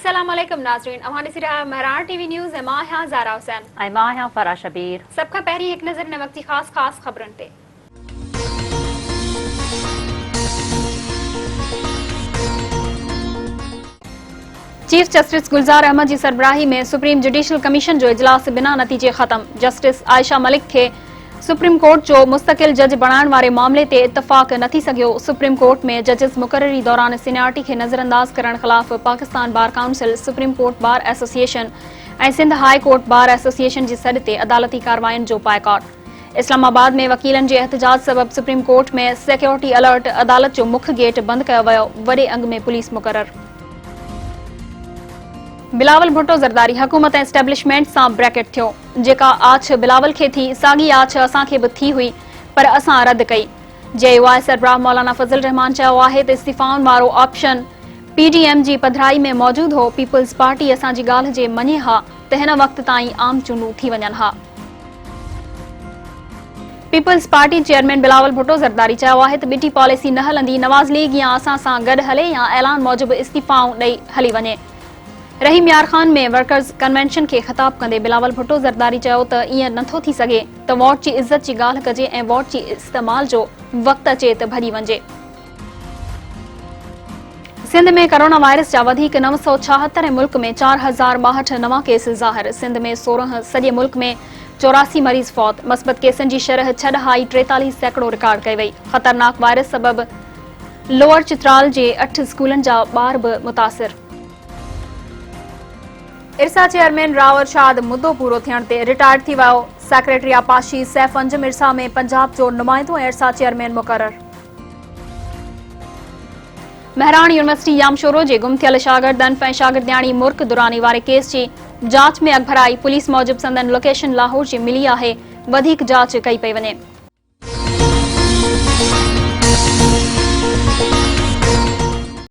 अस्सलाम वालेकुम नाज़रीन, अवानी सिरा महरान टीवी न्यूज़ है। मां यहाँ ज़ारा हुसैन ऐं मां आहियां फराह शबीर। सबका पहिरीं हिकु नज़र हिन वक़्ति ख़ास ख़बरुनि ते। चीफ जस्टिस गुलजार अहमद जी सरबराही में सुप्रीम जुडिशल कमीशन जो इजलास बिना नतीजे ख़त्म। जस्टिस आयशा मलिक खे सुप्रीम कोर्ट जो मुस्तकिल जज बणाइण वारे मामले ते इतफ़ाक़ न थी सघियो। सुप्रीम कोर्ट में जजिस मुक़ररी दौरान सीनियरिटी खे नज़रअंदाज करण ख़िलाफ़ Pakistan bar council, supreme court bar association ऐं Sindh high court bar association जी सॾ ते अदालती कार्रवाइयुनि जो बाइकॉट। इस्लामाबाद में वकीलनि जे एहतजाज सबब सुप्रीम कोर्ट में सिक्योरिटी अलर्ट, अदालत जो मुख्य गेट बंद कयो वियो, वॾे अंग में पुलिस मुक़रर। बिलावल भुट्टो ज़रदारी हुकूमत ऐं एस्टेब्लिशमेंट सां ब्रैकेट थियो। जेका आछ बिलावल खे थी, साॻी आछ असांखे बि थी हुई, पर असां रद्द कई। JUI सरबराह मौलाना फज़ल रहमान चयो आहे त इस्तीफ़ाउनि वारो ऑप्शन PDM जी पधिराई में मौजूद हो। पीपल्स पार्टी असांजी ॻाल्हि जे मञे हा त हिन वक़्त ताईं आम चूंडूं थी वञनि हा। People's party chairman Bilawal Bhutto Zardari चयो आहे त ॿिटी पॉलिसी न हलंदी, नवाज़ लीग या असां सां गॾु हले या ऐलान मूजिबि इस्तीफ़ाऊं ॾेई हली वञे। रहीम यार खान में वर्कर्स कन्वेंशन खे ख़िताब कंदे बिलावल भुट्टो ज़रदारी चयो त ईअं नथो थी सघे त वोट जी इज़त जी ॻाल्हि कजे ऐं वोट जी इस्तेमाल जो वक़्तु अचे त भॼी वञे। सिंध में कोरोना वायरस जा वधीक 976 ऐं मुल्क में 4062 नवां केस ज़ाहिर। सिंध में 16, सॼे मुल्क में 84 मरीज़ फौत। मस्बत केसनि जी शरह 6 43 सैकड़ो रिकॉर्ड कई वई। ख़तरनाक वायरस सबब लोअर चित्राल जे 8 स्कूलनि जा ॿार बि मुतासिर। इरसा चेयरमैन रावर शाद मुद्दो पूरो थियण ते रिटायर थी वियो। सेक्रेटरी आपाशी सैफ अंजुम इरसा में पंजाब जो नुमाइंदो ऐं इरसा चेयरमैन मुक़रर। महरान यूनिवर्सिटी यामशोरो जे गुम थियल शागिर्दनि ऐं शागिर्दियाणी मुर्क दुरानी वारे केस जी जांच में अॻभराई। पुलिस मूजिबि संदन लोकेशन लाहौर जी मिली आहे, वधीक जांच कई पई वञे।